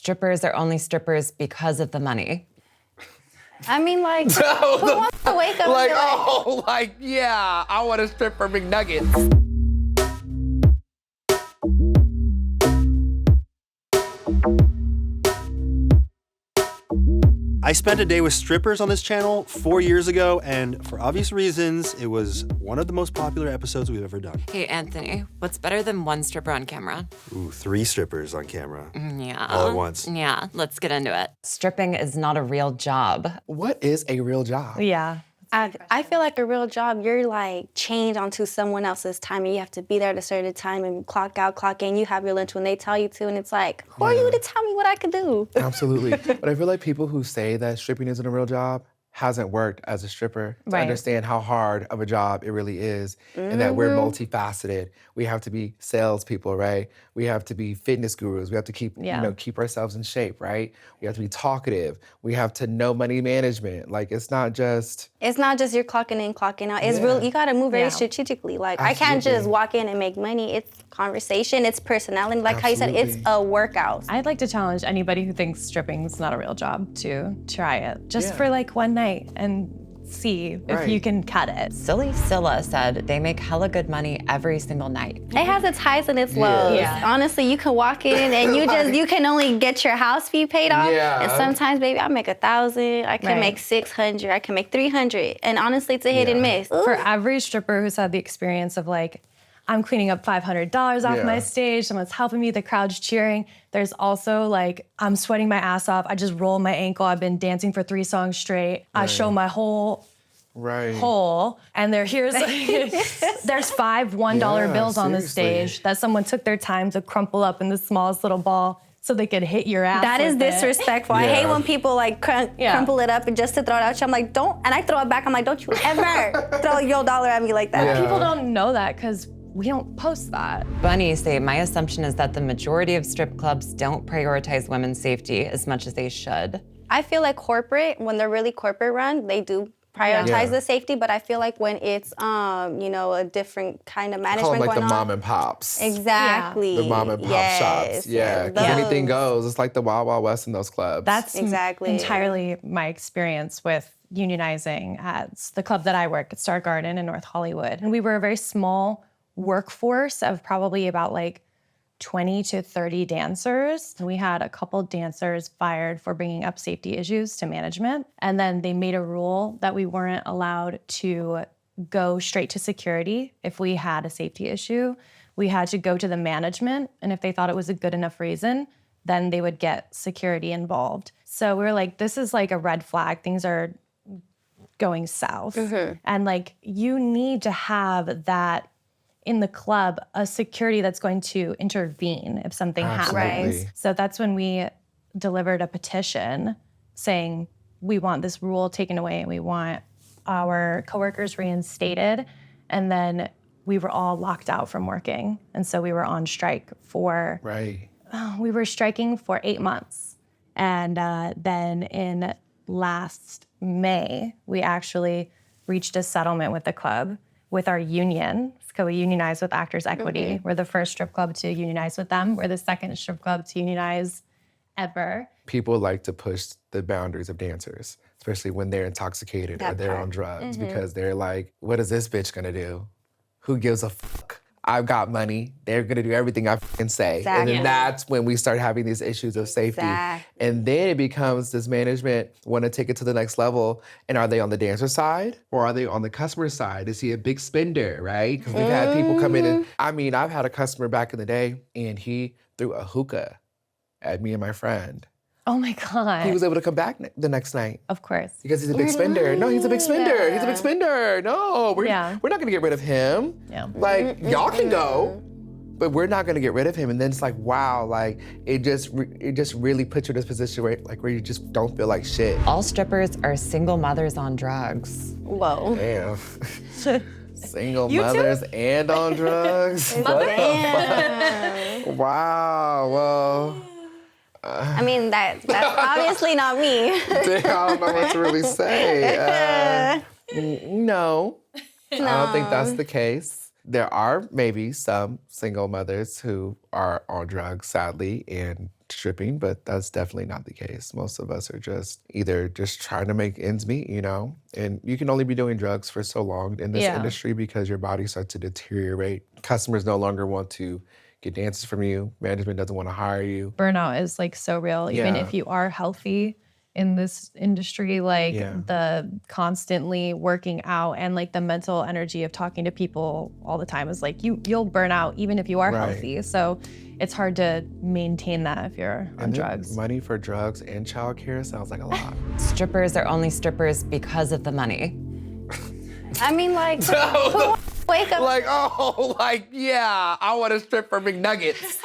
strippers are only strippers because of the money. I mean, like, who wants to wake up like, and be like, yeah, I want to strip for McNuggets. I spent a day with strippers on this channel 4 years ago, and for obvious reasons, it was one of the most popular episodes we've ever done. Hey, Anthony, what's better than one stripper on camera? Ooh, 3 strippers on camera. Yeah. All at once. Yeah, let's get into it. Stripping is not a real job. What is a real job? Yeah. I feel like a real job, you're like chained onto someone else's time and you have to be there at a certain time and clock out, clock in. You have your lunch when they tell you to, and it's like, who are you to tell me what I could do? Absolutely. But I feel like people who say that stripping isn't a real job hasn't worked as a stripper to understand how hard of a job it really is, and that we're multifaceted. We have to be salespeople, right? We have to be fitness gurus. We have to keep ourselves in shape, right? We have to be talkative. We have to know money management. Like, it's not just you're clocking in, clocking out. It's real. You got to move very strategically. Like, I can't just walk in and make money. It's conversation. It's personality. Like how you said, it's a workout. I'd like to challenge anybody who thinks stripping's not a real job to try it, just for like one night and see if you can cut it. Silly Scylla said they make hella good money every single night. It has its highs and its lows. Yeah. Honestly, you can walk in and you can only get your house fee paid off. Yeah. And sometimes, baby, I make 1,000. I can make 600. I can make 300. And honestly, it's a hit and miss. For every stripper who's had the experience of like, I'm cleaning up $500 off my stage, someone's helping me, the crowd's cheering. There's also like, I'm sweating my ass off, I just rolled my ankle, I've been dancing for 3 songs straight. I show my whole hole, and there's 5 $1 bills on the stage that someone took their time to crumple up in the smallest little ball so they could hit your ass. That is with it. disrespectful. I hate when people like crumple it up and just to throw it out. I'm like, don't, and I throw it back. I'm like, don't you ever throw your dollar at me like that. Yeah. People don't know that because we don't post that. Bunny say, my assumption is that the majority of strip clubs don't prioritize women's safety as much as they should. I feel like corporate, when they're really corporate run, they do prioritize the safety, but I feel like when it's, a different kind of management call them like going the on. mom and pops. Exactly. The mom and pop shops. Yeah, because anything goes. It's like the Wild Wild West in those clubs. That's exactly entirely my experience with unionizing at the club that I work at, Star Garden in North Hollywood. And we were a very small workforce of probably about like 20 to 30 dancers. We had a couple dancers fired for bringing up safety issues to management. And then they made a rule that we weren't allowed to go straight to security if we had a safety issue. We had to go to the management, and if they thought it was a good enough reason, then they would get security involved. So we were like, this is like a red flag. Things are going south. And like, you need to have that in the club, a security that's going to intervene if something happens. So that's when we delivered a petition saying we want this rule taken away and we want our coworkers reinstated. And then we were all locked out from working. And so we were on strike for, we were striking for 8 months. And then in last May, we actually reached a settlement with the club, with our union. So we unionized with Actors Equity. We're the first strip club to unionize with them. We're the second strip club to unionize ever. People like to push the boundaries of dancers, especially when they're intoxicated or they're on drugs, because they're like, what is this bitch gonna do? Who gives a fuck? I've got money. They're gonna do everything I fucking say. And then that's when we start having these issues of safety. And then it becomes, does management wanna take it to the next level? And are they on the dancer side or are they on the customer side? Is he a big spender, right? Because we've had people come in and, I've had a customer back in the day and he threw a hookah at me and my friend. Oh my God. He was able to come back the next night. Of course. Because he's a big spender. No, he's a big spender. He's a big spender. No, we're not gonna get rid of him. Like, y'all can go, but we're not gonna get rid of him. And then it's like, wow, like, it just really puts you in this position where you just don't feel like shit. All strippers are single mothers on drugs. Whoa. Damn. Single mothers and on drugs? What the fuck? Wow, well. I mean, that's obviously not me. I don't know what to really say. No, I don't think that's the case. There are maybe some single mothers who are on drugs, sadly, and stripping, but that's definitely not the case. Most of us are just either just trying to make ends meet, you know? And you can only be doing drugs for so long in this industry because your body starts to deteriorate. Customers no longer want to get dances from you. Management doesn't want to hire you. Burnout is like so real, even if you are healthy in this industry, like the constantly working out and like the mental energy of talking to people all the time is like you'll burn out even if you are healthy. So it's hard to maintain that if you're on drugs. Money for drugs and childcare sounds like a lot. Strippers are only strippers because of the money. I mean, like, wake up. Like, oh, like, yeah, I want to strip for McNuggets.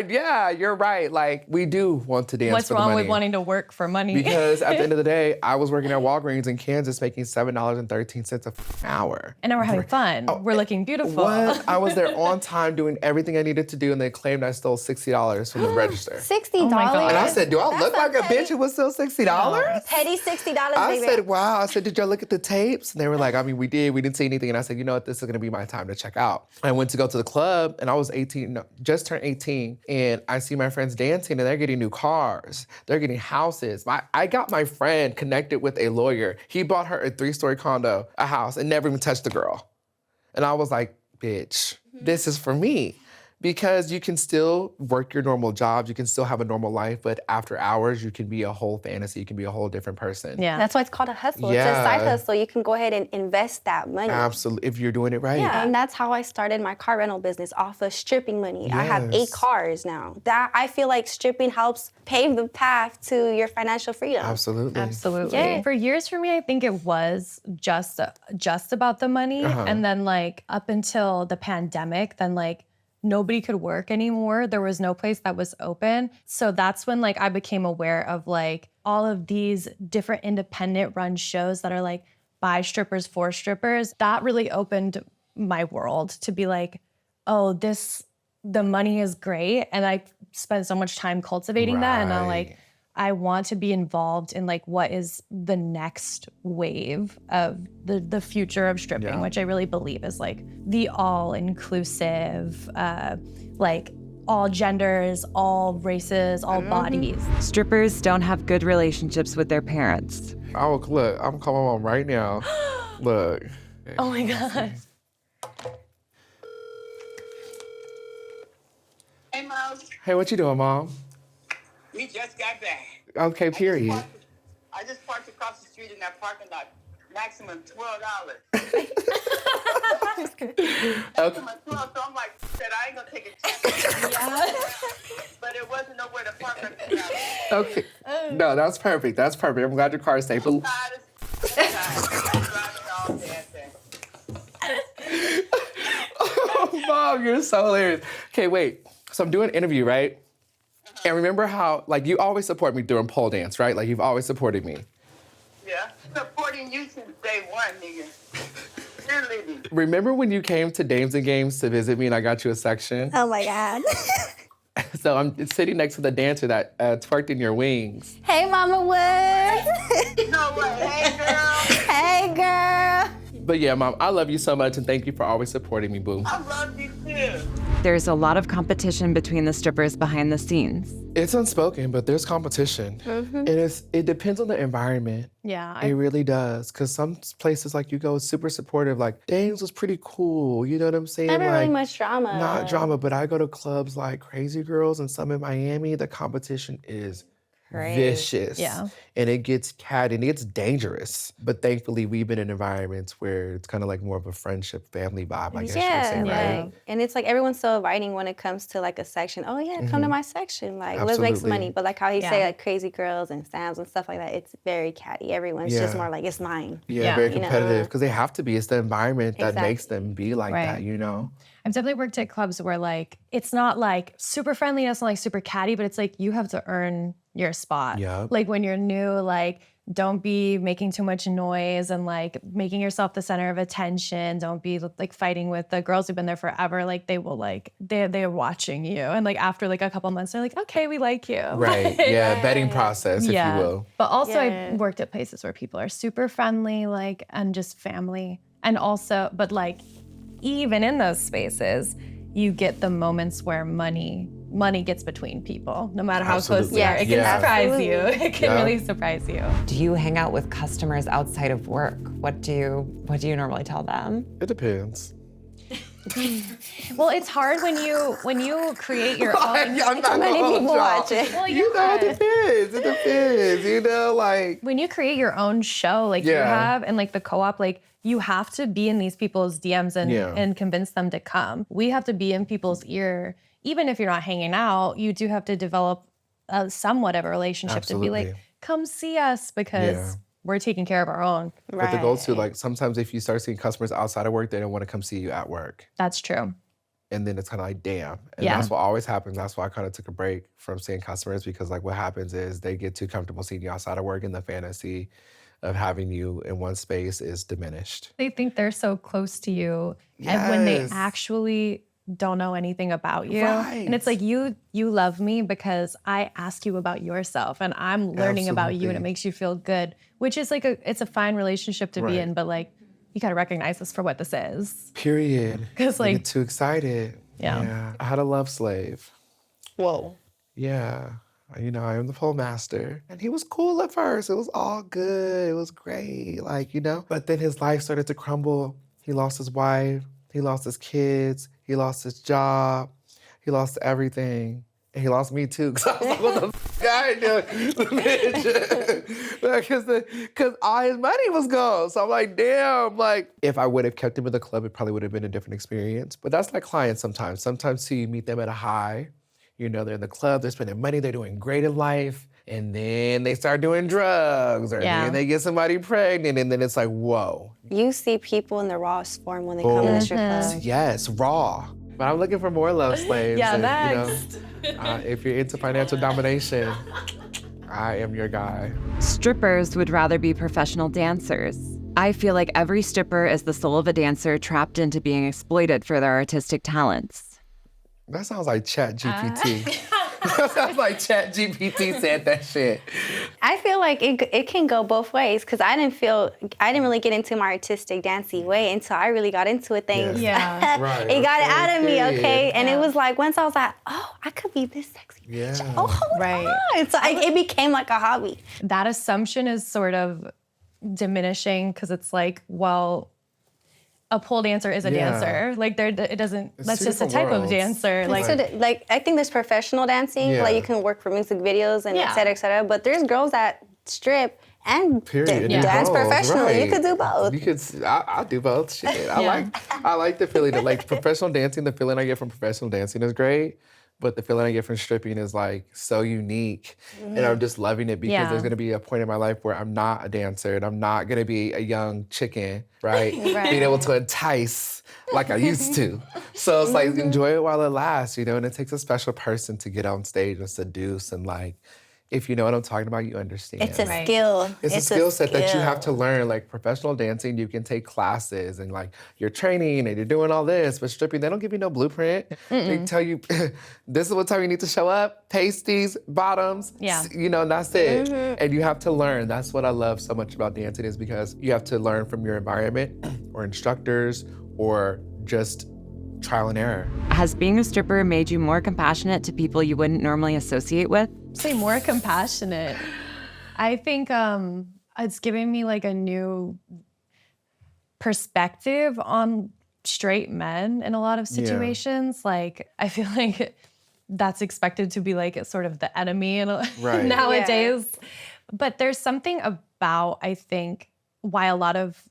Yeah, you're right. Like, we do want to dance What's for the wrong money. with wanting to work for money? Because at the end of the day, I was working at Walgreens in Kansas making $7.13 an hour. And now we're having fun. We're looking beautiful. What? I was there on time doing everything I needed to do, and they claimed I stole $60 from the register. $60? Oh my God. And I said, do I look like a bitch who was still $60? Petty $60, I baby. said, wow. I said, did y'all look at the tapes? And they were like, I mean, we did. We didn't see anything. And I said, you know what? This is going to be my time to check out. I went to go to the club, and I was 18, no, just turned 18. And I see my friends dancing, and they're getting new cars. They're getting houses. I got my friend connected with a lawyer. He bought her a 3-story condo, a house, and never even touched the girl. And I was like, bitch, this is for me. Because you can still work your normal jobs, you can still have a normal life, but after hours, you can be a whole fantasy, you can be a whole different person. Yeah. That's why it's called a hustle. It's a side hustle. You can go ahead and invest that money. Absolutely, if you're doing it right. Yeah, and that's how I started my car rental business, off of stripping money. I have 8 cars now. That I feel like stripping helps pave the path to your financial freedom. Absolutely. Absolutely. Yeah. For years for me, I think it was just about the money. And then like up until the pandemic, then like nobody could work anymore. There was no place that was open. So that's when like I became aware of like all of these different independent run shows that are like by strippers for strippers. That really opened my world to be like, oh, the money is great. And I spent so much time cultivating that. And I'm like, I want to be involved in like what is the next wave of the future of stripping, which I really believe is like the all-inclusive, like all genders, all races, all bodies. Strippers don't have good relationships with their parents. Oh, look, I'm calling my mom right now. Look. Oh my God. Hey, Mom. Hey, what you doing, Mom? We just got back. Okay, period. I just parked across the street in that parking lot. Maximum $12. Maximum 12, so I'm like, said I ain't gonna take a chance. But it wasn't nowhere to park at the house. Okay. No, that's perfect. That's perfect. I'm glad your car is safe. I'm tired I'm driving all day. Oh, Mom, you're so hilarious. Okay, wait. So I'm doing an interview, right? And remember how, like, you always support me during pole dance, right? Like, you've always supported me. Yeah, supporting you since day one, nigga. Cheerleading. Remember when you came to Dames and Games to visit me and I got you a section? Oh my God. So I'm sitting next to the dancer that twerked in your wings. Hey, Mama Wood. No way, hey, girl. Hey, girl. But yeah, Mom, I love you so much and thank you for always supporting me, boo. I love you too. There's a lot of competition between the strippers behind the scenes. It's unspoken, but there's competition. And it depends on the environment. Yeah. It really does. Because some places like you go, super supportive. Like, Dames was pretty cool. You know what I'm saying? Never like, really much drama. Not drama, but I go to clubs like Crazy Girls and some in Miami. The competition is vicious. Yeah. And it gets catty and it gets dangerous. But thankfully, we've been in environments where it's kind of like more of a friendship, family vibe, I guess you would say, right? And it's like everyone's so inviting when it comes to like a section. Oh yeah, come to my section. Like, let's make some money. But like how he say like Crazy Girls and Sam's and stuff like that, it's very catty. Everyone's just more like, it's mine. Yeah, very competitive. Because they have to be. It's the environment that makes them be like that, you know? I've definitely worked at clubs where like, it's not like super friendly, it's not like super catty, but it's like you have to earn your spot. Yep. Like when you're new, like don't be making too much noise and like making yourself the center of attention. Don't be like fighting with the girls who've been there forever. Like they will like, they're watching you. And like after like a couple months, they're like, okay, we like you. Right, yeah, vetting process, if you will. But also I've worked at places where people are super friendly, like, and just family. And also, but like, even in those spaces, you get the moments where money money gets between people, no matter how close Absolutely. they are. It can Yeah. surprise you. Absolutely. It can really surprise you. Do you hang out with customers outside of work? What do you normally tell them? It depends. Well, it's hard when you create your own. I'm not Many gonna hold people y'all. watch it. Well, You know, it depends. It depends. You know, like. When you create your own show, like you Yeah. have, and like the co-op, like you have to be in these people's DMs and convince them to come. We have to be in people's ear, even if you're not hanging out. You do have to develop somewhat of a relationship to be like, Absolutely. come see us because we're taking care of our own. But the goal too, like sometimes if you start seeing customers outside of work, they don't want to come see you at work. That's true. And then it's kind of like, damn. And Yeah. that's what always happens. That's why I kind of took a break from seeing customers, because like what happens is they get too comfortable seeing you outside of work, and the fantasy of having you in one space is diminished. They think they're so close to you, and when they Yes. actually don't know anything about you. Right. And it's like, you love me because I ask you about yourself, and I'm learning about you, and it Absolutely. makes you feel good, which is like it's a fine relationship to be Right. in, but like, you gotta recognize this for what this is. Period. 'Cause, I like- get too excited. Yeah. I had a love slave. Whoa. Yeah. You know, I am the pole master. And he was cool at first. It was all good. It was great. Like, you know. But then his life started to crumble. He lost his wife. He lost his kids. He lost his job. He lost everything. And he lost me too. Because I was like, what the f*** I doing? Because all his money was gone. So I'm like, damn. Like, if I would have kept him in the club, it probably would have been a different experience. But that's like clients sometimes. Sometimes too, you meet them at a high. You know, they're in the club, they're spending money, they're doing great in life. And then they start doing drugs, or then they get somebody pregnant, and then it's like, whoa. You see people in the rawest form when they come in the strip club. Yes, raw. But I'm looking for more love slaves. Yeah, and, next. You know, if you're into financial domination, I am your guy. Strippers would rather be professional dancers. I feel like every stripper is the soul of a dancer trapped into being exploited for their artistic talents. That sounds like Chat GPT. That sounds like Chat GPT said that shit. I feel like it can go both ways, because I didn't really get into my artistic dancey way until I really got into it. Things Yeah. Right, it got it out of me, okay. okay? And it was like, once I was like, oh, I could be this sexy. Yeah. Oh, hold Right. on. So it became like a hobby. That assumption is sort of diminishing, because it's like, well, a pole dancer is a dancer. Like it doesn't. That's two just a different type of worlds. dancer. Like So I think there's professional dancing, Yeah. like you can work for music videos and Yeah. et cetera, but there's girls that strip and Period. dance Both, professionally. You right. could do both. You could. I do both. Shit. I like the feeling that, like, professional dancing. The feeling I get from professional dancing is great, but the feeling I get from stripping is like so unique, and I'm just loving it because Yeah. there's gonna be a point in my life where I'm not a dancer and I'm not gonna be a young chicken, right? Being able to entice like I used to. So it's like enjoy it while it lasts, you know. And it takes a special person to get on stage and seduce, and like, if you know what I'm talking about, you understand. It's a skill. It's a skill set that you have to learn. Like professional dancing, you can take classes and like you're training and you're doing all this, but stripping, they don't give you no blueprint. They tell you, this is what time you need to show up, pasties, bottoms, Yeah. you know, and that's it. And you have to learn. That's what I love so much about dancing, is because you have to learn from your environment or instructors or just trial and error. Has being a stripper made you more compassionate to people you wouldn't normally associate with? say more compassionate. I think it's giving me like a new perspective on straight men in a lot of situations. Like I feel like that's expected to be like sort of the enemy nowadays. But there's something about, I think, why a lot of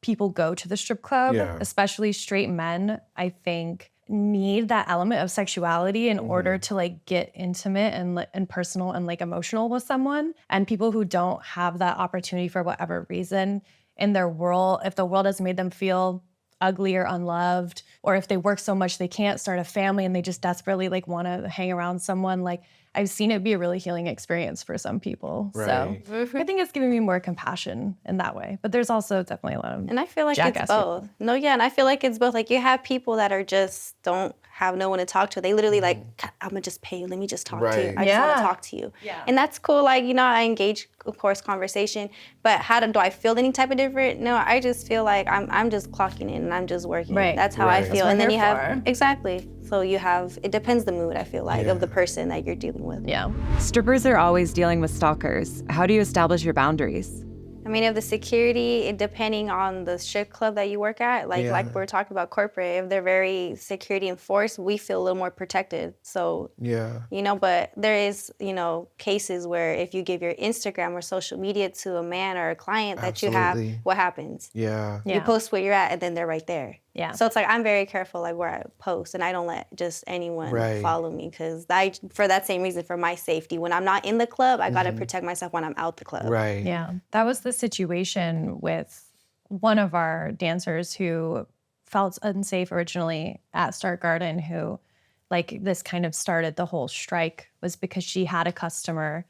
people go to the strip club, especially straight men, I think need that element of sexuality in order to like get intimate and personal and like emotional with someone. And people who don't have that opportunity for whatever reason in their world, if the world has made them feel ugly or unloved, or if they work so much they can't start a family and they just desperately like want to hang around someone, like I've seen it be a really healing experience for some people. Right. So I think it's giving me more compassion in that way. But there's also definitely a lot of And I feel like jackass it's both. No, yeah, and I feel like it's both. Like you have people that are just don't have no one to talk to. They literally like, I'm gonna just pay you. Let me just talk to you. Right. I just want to talk to you. Yeah. And that's cool. Like, you know, I engage, of course, conversation. But do I feel any type of different? No, I just feel like I'm just clocking in and I'm just working. Right. That's how I Right. feel. That's what And then we're you here have for. exactly. So you have, it depends the mood, I feel like, of the person that you're dealing with. Yeah. Strippers are always dealing with stalkers. How do you establish your boundaries? I mean, if the security, depending on the strip club that you work at, like we were talking about corporate, if they're very security enforced, we feel a little more protected. So, Yeah. you know, but there is, you know, cases where if you give your Instagram or social media to a man or a client that you have, Absolutely. what happens? Yeah. You post where you're at and then they're right there. Yeah. So it's like I'm very careful like where I post and I don't let just anyone Right. follow me because for that same reason, for my safety, when I'm not in the club, I got to protect myself when I'm out the club. Right. Yeah. That was the situation with one of our dancers who felt unsafe originally at Stark Garden, who like this kind of started the whole strike, was because she had a customer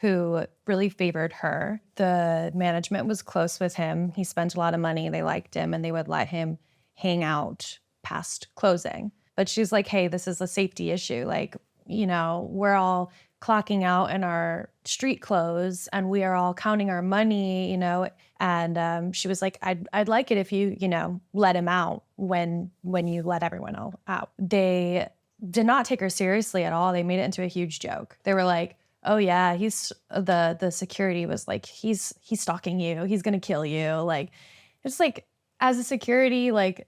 who really favored her. The management was close with him. He spent a lot of money. They liked him and they would let him hang out past closing. But she's like, hey, this is a safety issue. Like, you know, we're all clocking out in our street clothes and we are all counting our money, you know. And she was like, I'd like it if you, you know, let him out when you let everyone out. They did not take her seriously at all. They made it into a huge joke. They were like, oh yeah, he's the security was like, he's stalking you. He's gonna kill you. Like, it's like, as a security, like,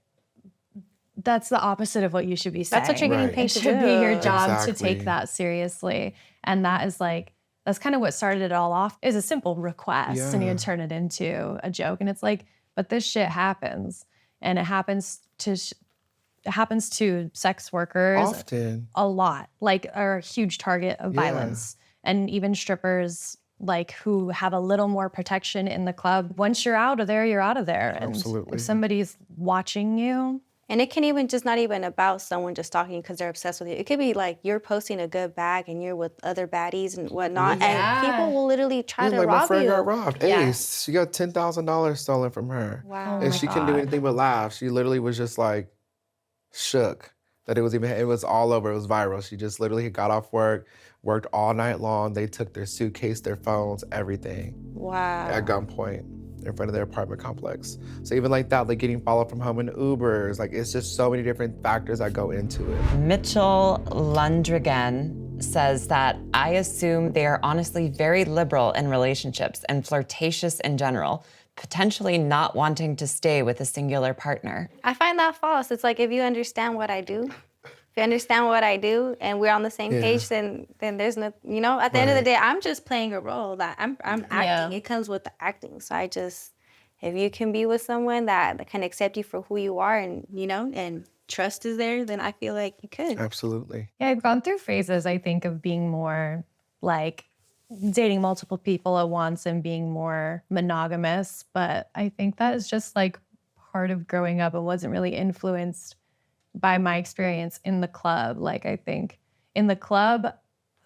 that's the opposite of what you should be saying. That's what you're getting paid It to should do. be your job to Exactly. take that seriously. And that is like, that's kind of what started it all off, is a simple request and you turn it into a joke. And it's like, but this shit happens. And it happens to sex workers Often. a lot, like are a huge target of violence. And even strippers, like who have a little more protection in the club. Once you're out of there, you're out of there. And Absolutely. if somebody's watching you, And it can even just not even about someone just stalking because they're obsessed with you. It could be like you're posting a good bag and you're with other baddies and whatnot, and people will literally try to Like my rob friend you. got robbed. Ace, she got $10,000 stolen from her. Wow. And she couldn't do anything but laugh. She literally was just like shook that it was all over. It was viral. She just literally got off work, worked all night long. They took their suitcase, their phones, everything Wow. at gunpoint in front of their apartment complex. So even like that, like getting followed from home in Ubers, like it's just so many different factors that go into it. Mitchell Lundgren says that I assume they are honestly very liberal in relationships and flirtatious in general, potentially not wanting to stay with a singular partner. I find that false. It's like if you understand what I do, and we're on the same page, then there's no, you know, at the end of the day, I'm just playing a role that I'm acting. It comes with the acting. So if you can be with someone that can accept you for who you are and, you know, and trust is there, then I feel like you could. Absolutely. yeah, I've gone through phases, I think, of being more like dating multiple people at once and being more monogamous. But I think that is just like part of growing up. It wasn't really influenced by my experience in the club. Like, I think in the club,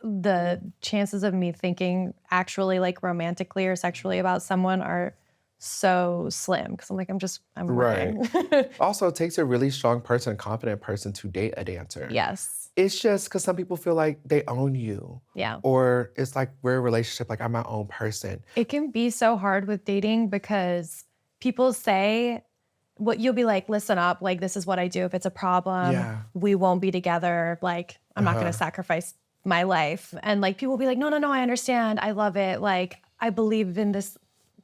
the chances of me thinking actually like romantically or sexually about someone are so slim because I'm working. Right. Also, it takes a really strong person, confident person to date a dancer. Yes. It's just because some people feel like they own you. Yeah. Or it's like we're a relationship, like I'm my own person. It can be so hard with dating because people say, what you'll be like, listen up, like this is what I do. If it's a problem, we won't be together. Like, I'm not gonna sacrifice my life. And like people will be like, no, I understand. I love it. Like, I believe in this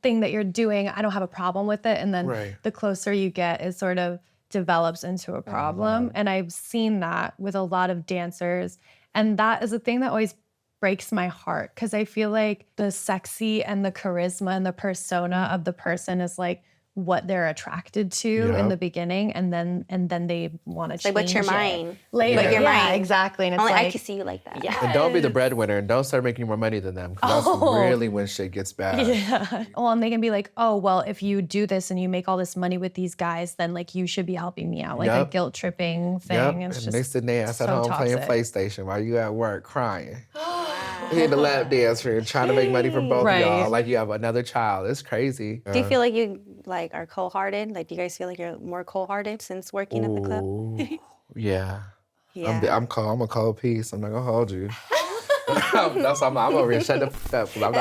thing that you're doing. I don't have a problem with it. And then the closer you get, it sort of develops into a problem. And I've seen that with a lot of dancers. And that is a thing that always breaks my heart because I feel like the sexy and the charisma and the persona of the person is like what they're attracted to in the beginning, and then they want to change Like, but you're it mine. later. But you're mine. Exactly. And it's Only like, I can see you like that. yeah. And don't be the breadwinner and don't start making more money than them because that's really when shit gets bad. Yeah. Well, and they can be like, oh, well, if you do this and you make all this money with these guys, then like you should be helping me out. Like a guilt tripping thing. Yep. It's And just they sitting their ass at so home playing toxic. PlayStation while you at work crying. He the lap dancer and trying to make money from both of y'all. Like you have another child. It's crazy. Do you feel like you like are cold-hearted? Like, do you guys feel like you're more cold-hearted since working at the club? Yeah. Yeah. I'm a cold piece. I'm not gonna hold you. That's why I'm over here. Shut the f up. I'm not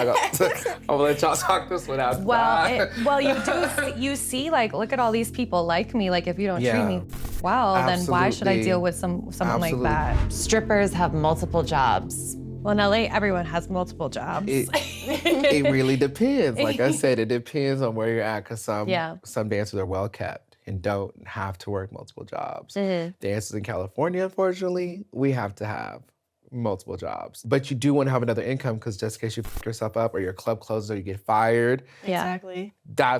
gonna let y'all talk this one out. Well, you see, like, look at all these people like me. Like, if you don't treat me well, then why should I deal with someone like that? Strippers have multiple jobs. Well, in LA, everyone has multiple jobs. It really depends. Like I said, it depends on where you're at, because some dancers are well kept and don't have to work multiple jobs. Dancers in California, unfortunately, we have to have multiple jobs. But you do want to have another income, because just in case you f yourself up or your club closes or you get fired. Exactly.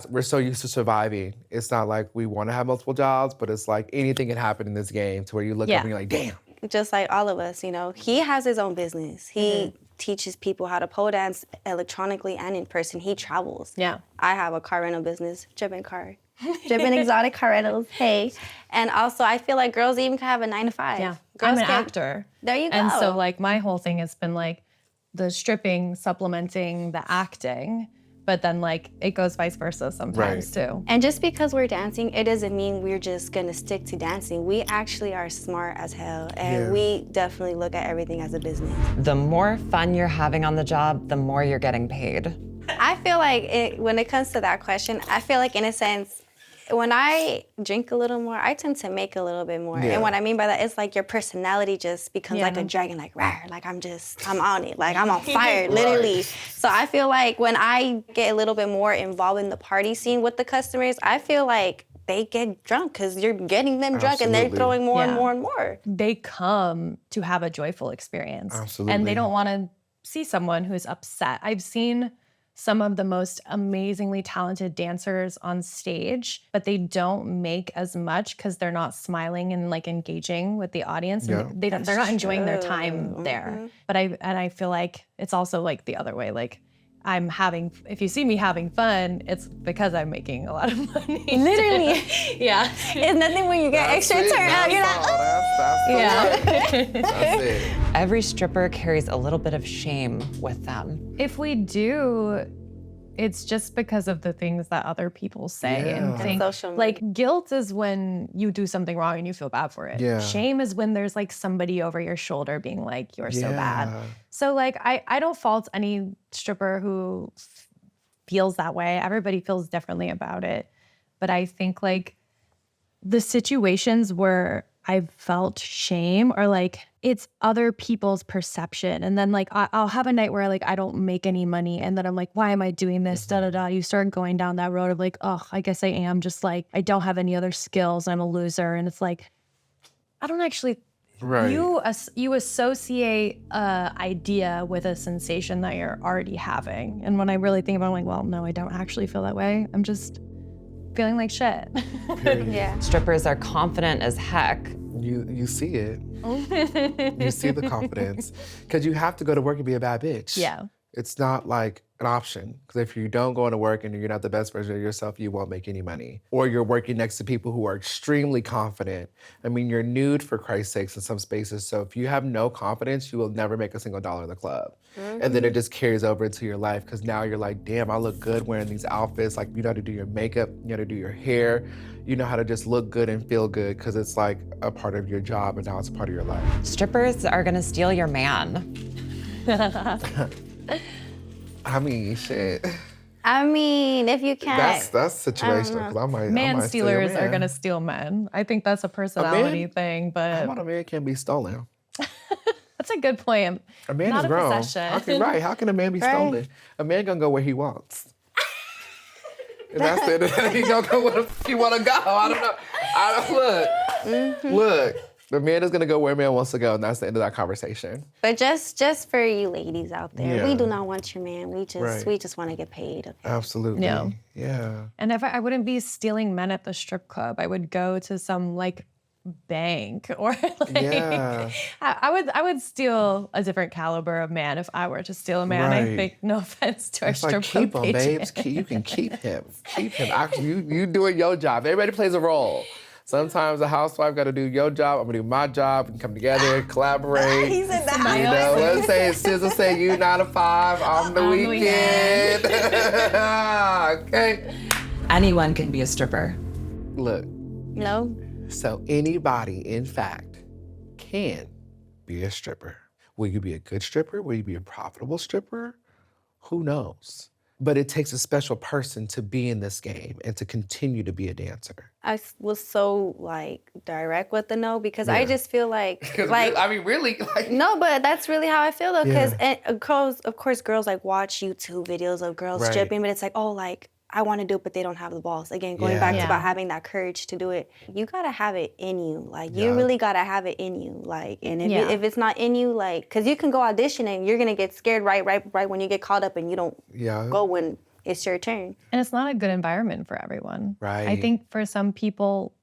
We're so used to surviving. It's not like we want to have multiple jobs, but it's like anything can happen in this game to where you look up and you're like, damn. Just like all of us, you know, he has his own business. He teaches people how to pole dance electronically and in person. He travels. Yeah. I have a car rental business, dripping exotic car rentals. Hey. And also, I feel like girls even can have a 9 to 5. Yeah. Girls I'm an actor. There you go. And so, like, my whole thing has been, like, the stripping supplementing the acting, but then, like, it goes vice versa sometimes, too. And just because we're dancing, it doesn't mean we're just gonna stick to dancing. We actually are smart as hell, and we definitely look at everything as a business. The more fun you're having on the job, the more you're getting paid. I feel like when it comes to that question, I feel like in a sense, when I drink a little more, I tend to make a little bit more. And what I mean by that is like your personality just becomes like a dragon, like rawr, like I'm on it, like I'm on fire, literally. So I feel like when I get a little bit more involved in the party scene with the customers, I feel like they get drunk because you're getting them drunk and they're throwing more and more and more. They come to have a joyful experience. Absolutely. And they don't want to see someone who's upset. I've seen some of the most amazingly talented dancers on stage, but they don't make as much because they're not smiling and like engaging with the audience. And they're not enjoying their time there. But I feel like it's also like the other way. Like if you see me having fun, it's because I'm making a lot of money. Literally. Yeah. It's nothing when you get extra turn out. You're like, That's it. Every stripper carries a little bit of shame with them. If we do, it's just because of the things that other people say and think. Like, guilt is when you do something wrong and you feel bad for it. Yeah. Shame is when there's like somebody over your shoulder being like, you're so bad. So like, I don't fault any stripper who feels that way. Everybody feels differently about it. But I think like the situations where I've felt shame or like it's other people's perception. And then like I'll have a night where like I don't make any money and then I'm like, why am I doing this? You start going down that road of like, oh, I guess I am just like, I don't have any other skills. I'm a loser. And it's like, I don't actually, you associate an idea with a sensation that you're already having. And when I really think about it, I'm like, well, no, I don't actually feel that way. I'm just feeling like shit. Strippers are confident as heck. You see it. You see the confidence. Because you have to go to work and be a bad bitch. Yeah. It's not like an option. Because if you don't go into work and you're not the best version of yourself, you won't make any money. Or you're working next to people who are extremely confident. I mean, you're nude for Christ's sakes in some spaces. So if you have no confidence, you will never make a single dollar in the club. And then it just carries over into your life because now you're like, damn, I look good wearing these outfits. Like, you know how to do your makeup, you know how to do your hair. You know how to just look good and feel good because it's like a part of your job and now it's a part of your life. Strippers are gonna steal your man. I mean, shit. I mean, if you can. That's situational. 'Cause I might Man steal your stealers are man. gonna steal men. I think that's a personality thing, but How about a man can't be stolen? that's a good point. A man Not is a grown. possession. How can a man be stolen? A man gonna go where he wants. And that's it. He gonna go where the f he wanna go. I don't look. Look. The man is gonna go where a man wants to go, and that's the end of that conversation. But just for you ladies out there, Yeah. we do not want your man. We just want to get paid. Okay? Absolutely. Yeah. And if I wouldn't be stealing men at the strip club, I would go to some like bank or like I would steal a different caliber of man if I were to steal a man. I think, no offense to our It's strip like, keep club him, patrons. babes. You can keep him. Keep him. Actually, you doing your job. Everybody plays a role. Sometimes a housewife got to do your job. I'm gonna do my job and come together, collaborate. He said that. You know, let's say SZA say you 9 to 5 on the weekend. Okay. Anyone can be a stripper. Look. No. So anybody, in fact, can be a stripper. Will you be a good stripper? Will you be a profitable stripper? Who knows? But it takes a special person to be in this game and to continue to be a dancer. I was so like direct with the no because I just feel like I mean, really, like no, but that's really how I feel though. Because of course, girls like watch YouTube videos of girls stripping, but it's like, oh, like I want to do it, but they don't have the balls. Again, going back to about having that courage to do it. You gotta have it in you. Like you really gotta have it in you. Like, and if it's not in you, like, because you can go audition and you're gonna get scared right when you get caught up and you don't go when it's your turn. And it's not a good environment for everyone. Right. I think for some people,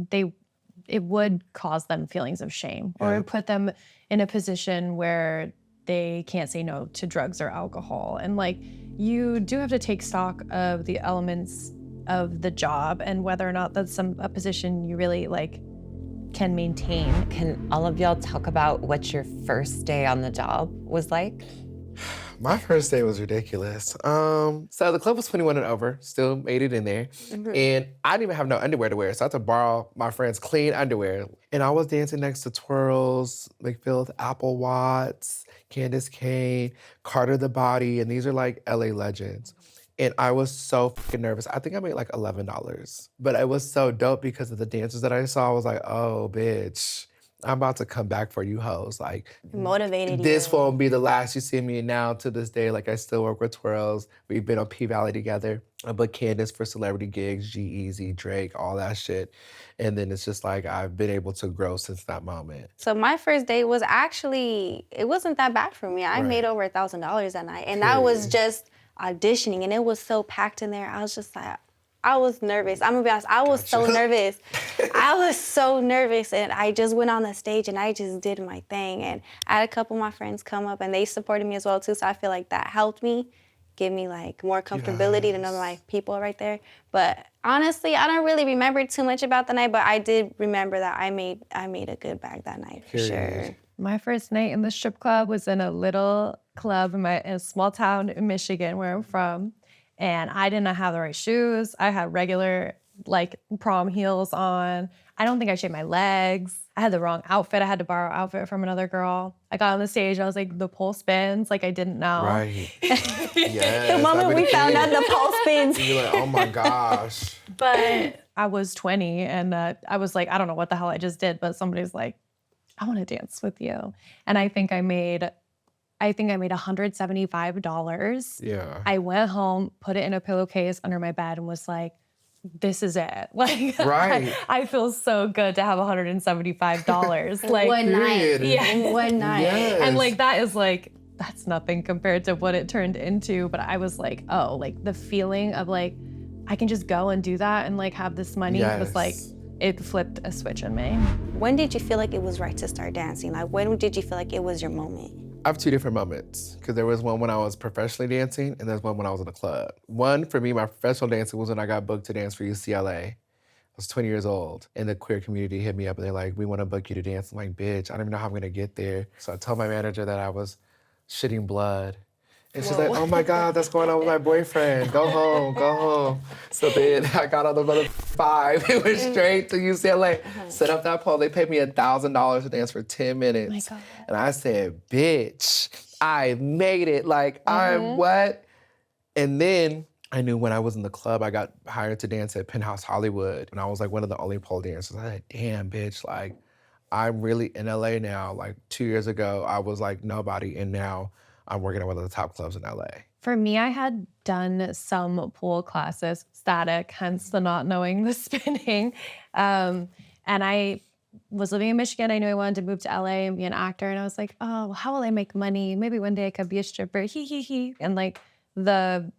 it would cause them feelings of shame or it would put them in a position where they can't say no to drugs or alcohol. And like, you do have to take stock of the elements of the job and whether or not that's a position you really like can maintain. Can all of y'all talk about what your first day on the job was like? My first day was ridiculous. So the club was 21 and over, still made it in there. And I didn't even have no underwear to wear, so I had to borrow my friend's clean underwear. And I was dancing next to Twirls, McPhil, Apple Watts, Candace Kane, Carter the Body, and these are like LA legends. And I was so fucking nervous. I think I made like $11. But it was so dope because of the dancers that I saw. I was like, oh, bitch. I'm about to come back for you hoes. Like, motivated you. This won't be the last you see me. And now to this day, like I still work with Twirls. We've been on P-Valley together. I booked Candace for celebrity gigs, G-Eazy, Drake, all that shit. And then it's just like I've been able to grow since that moment. So my first day was actually, it wasn't that bad for me. I made over $1,000 that night. And that was just auditioning. And it was so packed in there. I was just like, I was nervous. I'm gonna be honest, I was so nervous. I was so nervous and I just went on the stage and I just did my thing. And I had a couple of my friends come up and they supported me as well too. So I feel like that helped me, give me like more comfortability to know my people right there. But honestly, I don't really remember too much about the night, but I did remember that I made a good bag that night for sure. My first night in the strip club was in a little club in a small town in Michigan where I'm from. And I did not have the right shoes. I had regular, like, prom heels on. I don't think I shaved my legs. I had the wrong outfit. I had to borrow an outfit from another girl. I got on the stage. I was like, the pole spins. Like, I didn't know. Right. Yes. The moment we found out the pole spins. You're like, oh my gosh. But I was 20, and I was like, I don't know what the hell I just did. But somebody's like, I want to dance with you. And I think I made $175. Yeah. I went home, put it in a pillowcase under my bed and was like, this is it. Like, right. I feel so good to have $175. Like, one night. Yeah. One night. Yes. And like, that is like, that's nothing compared to what it turned into. But I was like, oh, like the feeling of like, I can just go and do that and like have this money was like, it flipped a switch in me. When did you feel like it was right to start dancing? Like, when did you feel like it was your moment? I have two different moments, because there was one when I was professionally dancing, and there's one when I was in a club. One, for me, my professional dancing was when I got booked to dance for UCLA. I was 20 years old, and the queer community hit me up, and they're like, we want to book you to dance. I'm like, bitch, I don't even know how I'm going to get there. So I told my manager that I was shitting blood. And she's like, oh my God, that's going on with my boyfriend. Go home, go home. So then I got on the mother 5. It went straight to UCLA. Set up that pole. They paid me $1,000 to dance for 10 minutes. Oh my God. And I said, bitch, I made it. Like, I'm what? And then I knew when I was in the club, I got hired to dance at Penthouse Hollywood. And I was like one of the only pole dancers. I said, damn, bitch, like, I'm really in LA now. Like 2 years ago, I was like nobody. And now I'm working at one of the top clubs in LA. For me, I had done some pole classes, static, hence the not knowing the spinning. And I was living in Michigan. I knew I wanted to move to LA and be an actor. And I was like, oh, how will I make money? Maybe one day I could be a stripper, he. And like the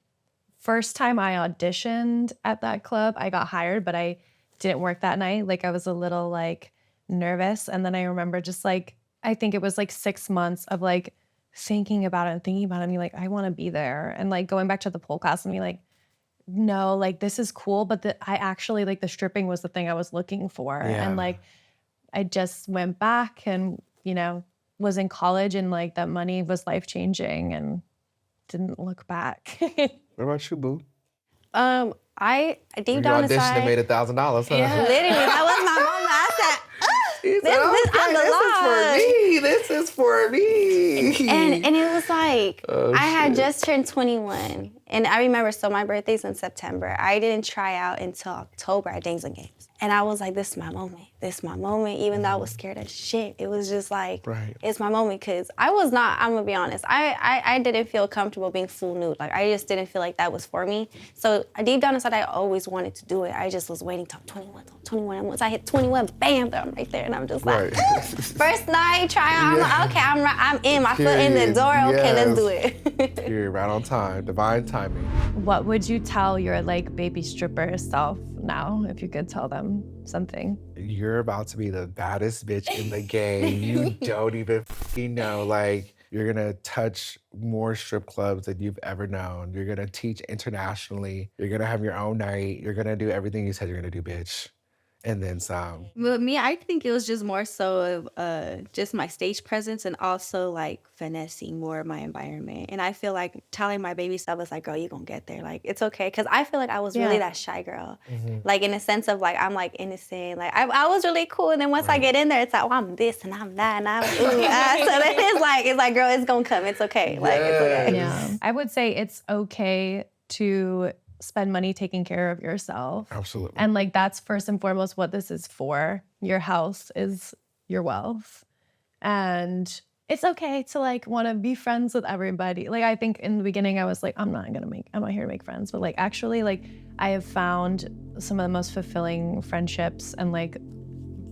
first time I auditioned at that club, I got hired, but I didn't work that night. Like I was a little like nervous. And then I remember just like, I think it was like 6 months of like, thinking about it and being like, I want to be there. And like going back to the pole class and be like, no, like this is cool. But I actually like the stripping was the thing I was looking for. Yeah. And like, I just went back and, you know, was in college and like that money was life-changing and didn't look back. What about you, boo? I deep You down auditioned inside. and made $1,000, huh? Literally, that was my moment. I said, She I'm the This is for me. And it was like, Oh, I had shit. just turned 21. And I remember, so my birthday's in September. I didn't try out until October at Days and Games. And I was like, this is my moment. This is my moment. Even though I was scared as shit, it was just like, it's my moment. Because I was not, I'm going to be honest, I didn't feel comfortable being full nude. Like, I just didn't feel like that was for me. So deep down inside, I always wanted to do it. I just was waiting till 21. And once I hit 21, bam, I'm right there. And I'm just like, first night, try out. I'm like, okay, I'm in. My foot in the door. Okay, let's do it. You're right on time. Divine timing. What would you tell your like baby stripper self now, if you could tell them something? You're about to be the baddest bitch in the game. You don't even know. Like, you're gonna touch more strip clubs than you've ever known. You're gonna teach internationally. You're gonna have your own night. You're gonna do everything you said you're gonna do, bitch. And then some. With me, I think it was just more so of just my stage presence and also like finessing more of my environment. And I feel like telling my baby self is like, girl, you gonna get there. Like, it's okay. Cause I feel like I was really that shy girl. Like in a sense of like, I'm like innocent. Like I was really cool. And then once I get in there, it's like, well, I'm this and I'm that and I'm ooh, so then it's like, girl, it's gonna come. It's okay. Like, it's okay. Yeah. I would say it's okay to spend money taking care of yourself. Absolutely. And like that's first and foremost what this is for. Your health is your wealth. And it's okay to like want to be friends with everybody. Like I think in the beginning I was like, I'm not here to make friends. But like actually like I have found some of the most fulfilling friendships and like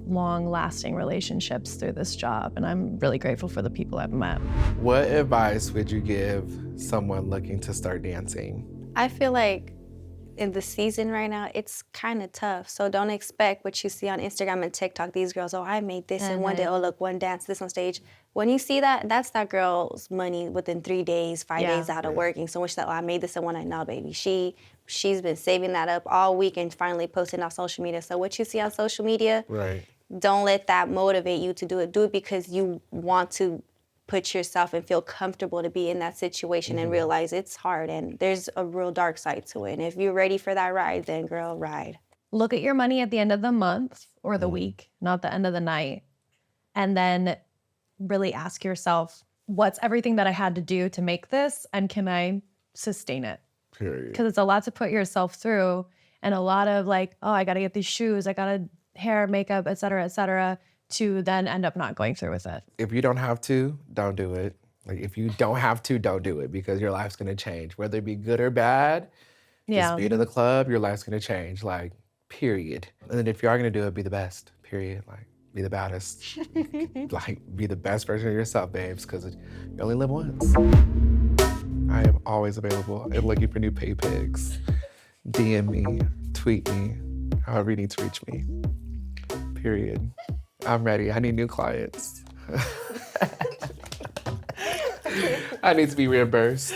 long lasting relationships through this job. And I'm really grateful for the people I've met. What advice would you give someone looking to start dancing? I feel like in the season right now, it's kind of tough. So don't expect what you see on Instagram and TikTok. These girls, oh, I made this in one day. Oh, look, one dance, this on stage. When you see that, that's that girl's money within 3 days, 5 days out of working. So much that, oh, I made this in one night. No, baby. She's been saving that up all week and finally posting on social media. So what you see on social media, don't let that motivate you to do it. Do it because you want to put yourself and feel comfortable to be in that situation and realize it's hard and there's a real dark side to it. And if you're ready for that ride, then girl, ride. Look at your money at the end of the month or the week, not the end of the night. And then really ask yourself, what's everything that I had to do to make this and can I sustain it? Period. Because it's a lot to put yourself through and a lot of like, oh, I gotta get these shoes, I gotta hair, makeup, et cetera, to then end up not going through with it. If you don't have to, don't do it. Like if you don't have to, don't do it because your life's gonna change. Whether it be good or bad, just being in the club, your life's gonna change, like, period. And then if you are gonna do it, be the best, period. Like, be the baddest. Like, be the best version of yourself, babes, because you only live once. I am always available and looking for new pay pigs. DM me, tweet me, however you need to reach me, period. I'm ready. I need new clients. I need to be reimbursed.